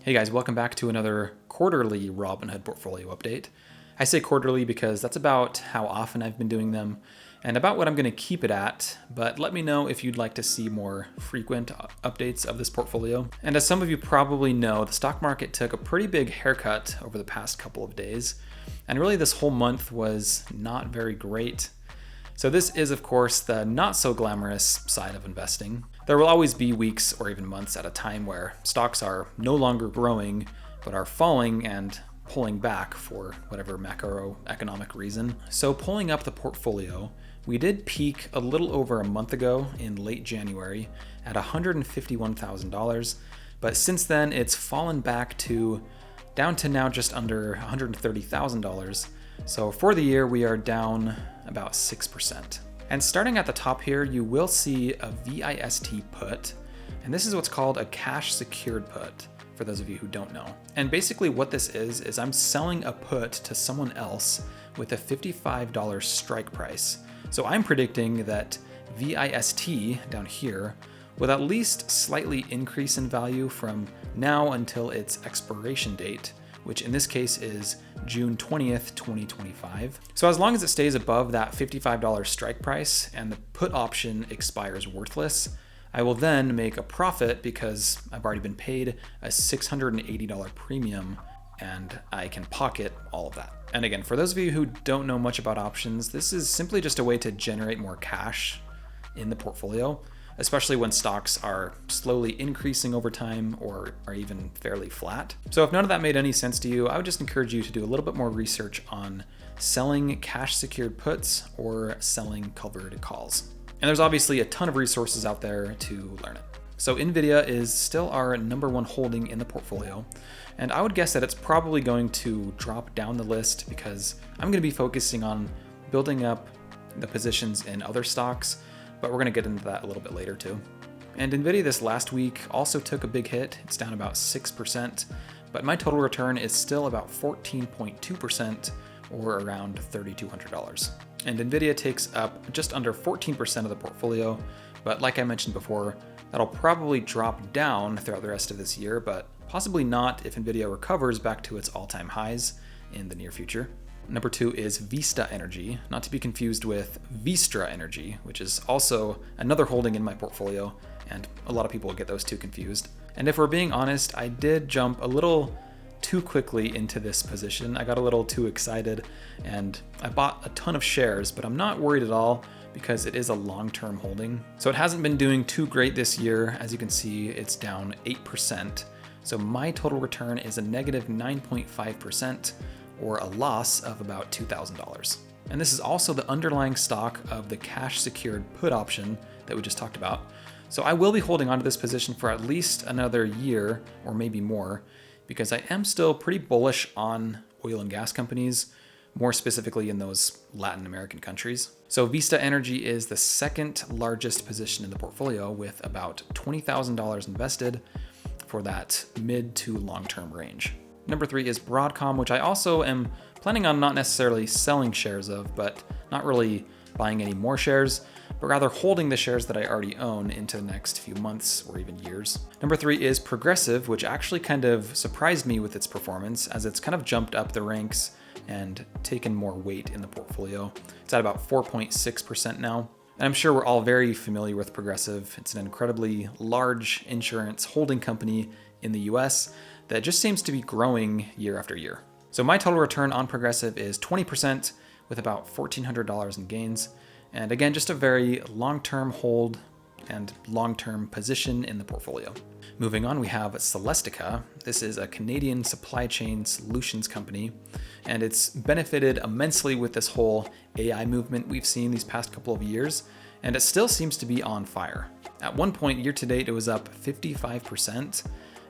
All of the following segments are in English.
Hey guys, welcome back to another quarterly Robinhood portfolio update. I say quarterly because that's about how often I've been doing them and about what I'm going to keep it at, but let me know if you'd like to see more frequent updates of this portfolio. And as some of you probably know, the stock market took a pretty big haircut over the past couple of days, and really this whole month was not very great. So this is, of course, the not so glamorous side of investing. There will always be weeks or even months at a time where stocks are no longer growing, but are falling and pulling back for whatever macroeconomic reason. So pulling up the portfolio, we did peak a little over a month ago in late January at $151,000, but since then it's fallen back down to now just under $130,000. So for the year, we are down about 6%. And starting at the top here, you will see a VIST put, and this is what's called a cash secured put, for those of you who don't know. And basically what this is I'm selling a put to someone else with a $55 strike price. So I'm predicting that VIST down here will at least slightly increase in value from now until its expiration date, which in this case is June 20th, 2025. So as long as it stays above that $55 strike price and the put option expires worthless, I will then make a profit because I've already been paid a $680 premium and I can pocket all of that. And again, for those of you who don't know much about options, this is simply just a way to generate more cash in the portfolio, especially when stocks are slowly increasing over time or are even fairly flat. So if none of that made any sense to you, I would just encourage you to do a little bit more research on selling cash secured puts or selling covered calls. And there's obviously a ton of resources out there to learn it. So Nvidia is still our number one holding in the portfolio, and I would guess that it's probably going to drop down the list because I'm going to be focusing on building up the positions in other stocks, but we're going to get into that a little bit later too. And Nvidia this last week also took a big hit. It's down about 6%, but my total return is still about 14.2% or around $3,200. And Nvidia takes up just under 14% of the portfolio, but like I mentioned before, that'll probably drop down throughout the rest of this year, but possibly not if Nvidia recovers back to its all-time highs in the near future. Number 2 is Vista Energy, not to be confused with Vistra Energy, which is also another holding in my portfolio, and a lot of people get those two confused. And if we're being honest, I did jump a little too quickly into this position. I got a little too excited, and I bought a ton of shares, but I'm not worried at all because it is a long-term holding. So it hasn't been doing too great this year. As you can see, it's down 8%. So my total return is a negative 9.5%, or a loss of about $2,000. And this is also the underlying stock of the cash secured put option that we just talked about. So I will be holding onto this position for at least another year or maybe more because I am still pretty bullish on oil and gas companies, more specifically in those Latin American countries. So Vista Energy is the second largest position in the portfolio with about $20,000 invested for that mid to long-term range. Number 3 is Broadcom, which I also am planning on not necessarily selling shares of, but not really buying any more shares, but rather holding the shares that I already own into the next few months or even years. Number 3 is Progressive, which actually kind of surprised me with its performance as it's kind of jumped up the ranks and taken more weight in the portfolio. It's at about 4.6% now. And I'm sure we're all very familiar with Progressive. It's an incredibly large insurance holding company in the US that just seems to be growing year after year. So my total return on Progressive is 20% with about $1,400 in gains. And again, just a very long-term hold and long-term position in the portfolio. Moving on, we have Celestica. This is a Canadian supply chain solutions company, and it's benefited immensely with this whole AI movement we've seen these past couple of years, and it still seems to be on fire. At one point, year to date, it was up 55%,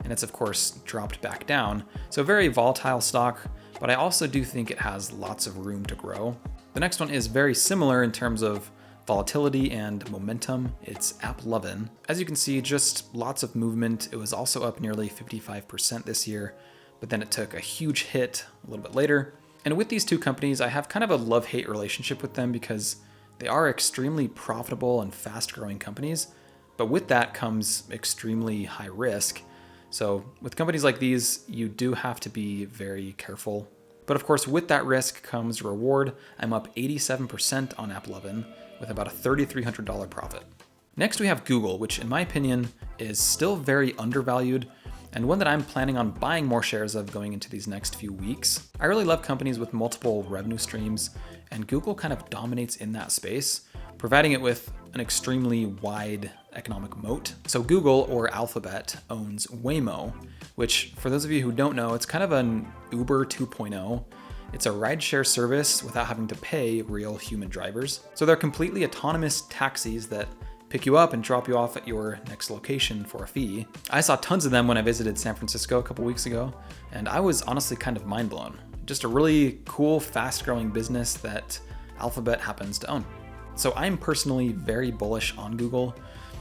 and it's of course dropped back down. So very volatile stock, but I also do think it has lots of room to grow. The next one is very similar in terms of volatility and momentum. It's AppLovin. As you can see, just lots of movement. It was also up nearly 55% this year, but then it took a huge hit a little bit later. And with these two companies, I have kind of a love-hate relationship with them because they are extremely profitable and fast-growing companies, but with that comes extremely high risk. So with companies like these, you do have to be very careful. But of course, with that risk comes reward. I'm up 87% on App11 with about a $3,300 profit. Next, we have Google, which in my opinion is still very undervalued and one that I'm planning on buying more shares of going into these next few weeks. I really love companies with multiple revenue streams, and Google kind of dominates in that space, providing it with an extremely wide economic moat. So Google, or Alphabet, owns Waymo, which for those of you who don't know, it's kind of an Uber 2.0. It's a rideshare service without having to pay real human drivers. So they're completely autonomous taxis that pick you up and drop you off at your next location for a fee. I saw tons of them when I visited San Francisco a couple weeks ago, and I was honestly kind of mind blown. Just a really cool, fast-growing business that Alphabet happens to own. So I'm personally very bullish on Google,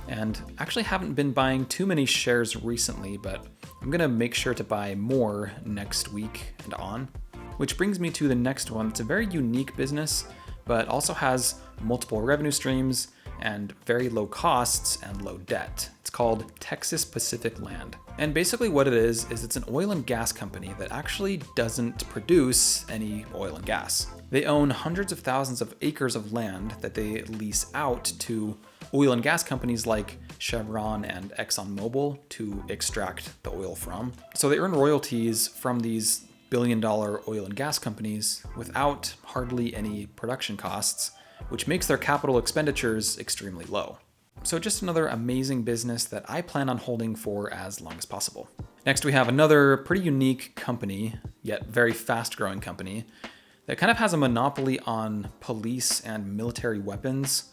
and actually haven't been buying too many shares recently, but I'm gonna make sure to buy more next week and on. Which brings me to the next one. It's a very unique business, but also has multiple revenue streams and very low costs and low debt. It's called Texas Pacific Land. And basically what it is it's an oil and gas company that actually doesn't produce any oil and gas. They own hundreds of thousands of acres of land that they lease out to oil and gas companies like Chevron and ExxonMobil to extract the oil from. So they earn royalties from these billion-dollar oil and gas companies without hardly any production costs, which makes their capital expenditures extremely low. So just another amazing business that I plan on holding for as long as possible. Next, we have another pretty unique company, yet very fast-growing company, that kind of has a monopoly on police and military weapons,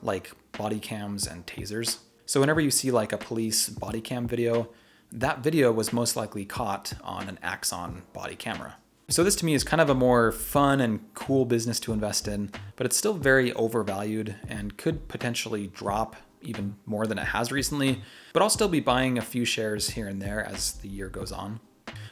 like body cams and tasers. So whenever you see like a police body cam video, that video was most likely caught on an Axon body camera. So this to me is kind of a more fun and cool business to invest in, but it's still very overvalued and could potentially drop even more than it has recently, but I'll still be buying a few shares here and there as the year goes on.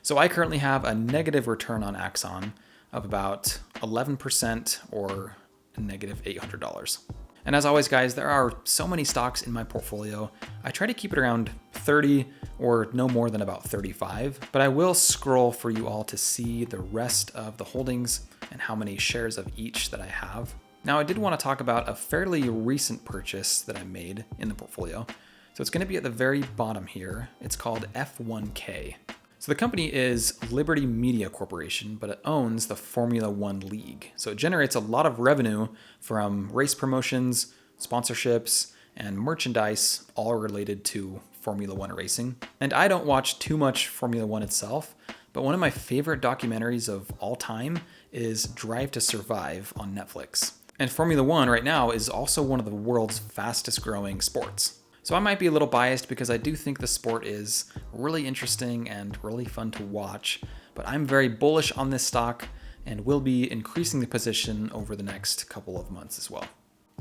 So I currently have a negative return on Axon of about 11% or negative $800. And as always, guys, there are so many stocks in my portfolio. I try to keep it around 30 or no more than about 35, but I will scroll for you all to see the rest of the holdings and how many shares of each that I have. Now, I did want to talk about a fairly recent purchase that I made in the portfolio. So it's going to be at the very bottom here. It's called F1K. So the company is Liberty Media Corporation, but it owns the Formula One League. So it generates a lot of revenue from race promotions, sponsorships, and merchandise, all related to Formula One racing. And I don't watch too much Formula One itself, but one of my favorite documentaries of all time is Drive to Survive on Netflix. And Formula One right now is also one of the world's fastest growing sports. So I might be a little biased because I do think the sport is really interesting and really fun to watch, but I'm very bullish on this stock and will be increasing the position over the next couple of months as well.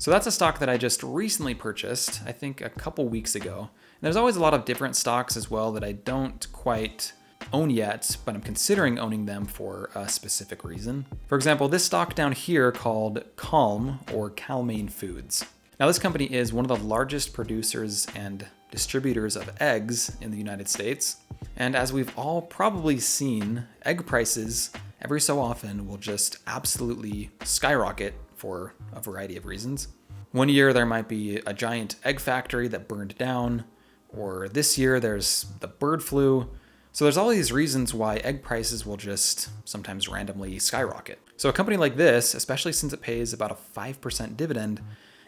So that's a stock that I just recently purchased, I think a couple weeks ago. And there's always a lot of different stocks as well that I don't quite own yet, but I'm considering owning them for a specific reason. For example, this stock down here called Calm or Calmaine Foods. Now, this company is one of the largest producers and distributors of eggs in the United States. And as we've all probably seen, egg prices every so often will just absolutely skyrocket for a variety of reasons. One year there might be a giant egg factory that burned down, or this year there's the bird flu. So there's all these reasons why egg prices will just sometimes randomly skyrocket. So a company like this, especially since it pays about a 5% dividend,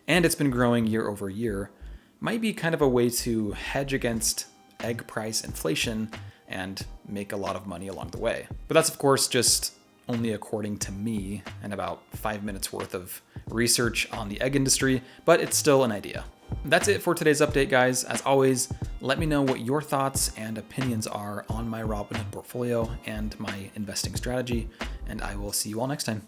and it's been growing year over year, might be kind of a way to hedge against egg price inflation and make a lot of money along the way. But that's of course just only according to me and about 5 minutes worth of research on the egg industry, but it's still an idea. That's it for today's update, guys. As always, let me know what your thoughts and opinions are on my Robinhood portfolio and my investing strategy, and I will see you all next time.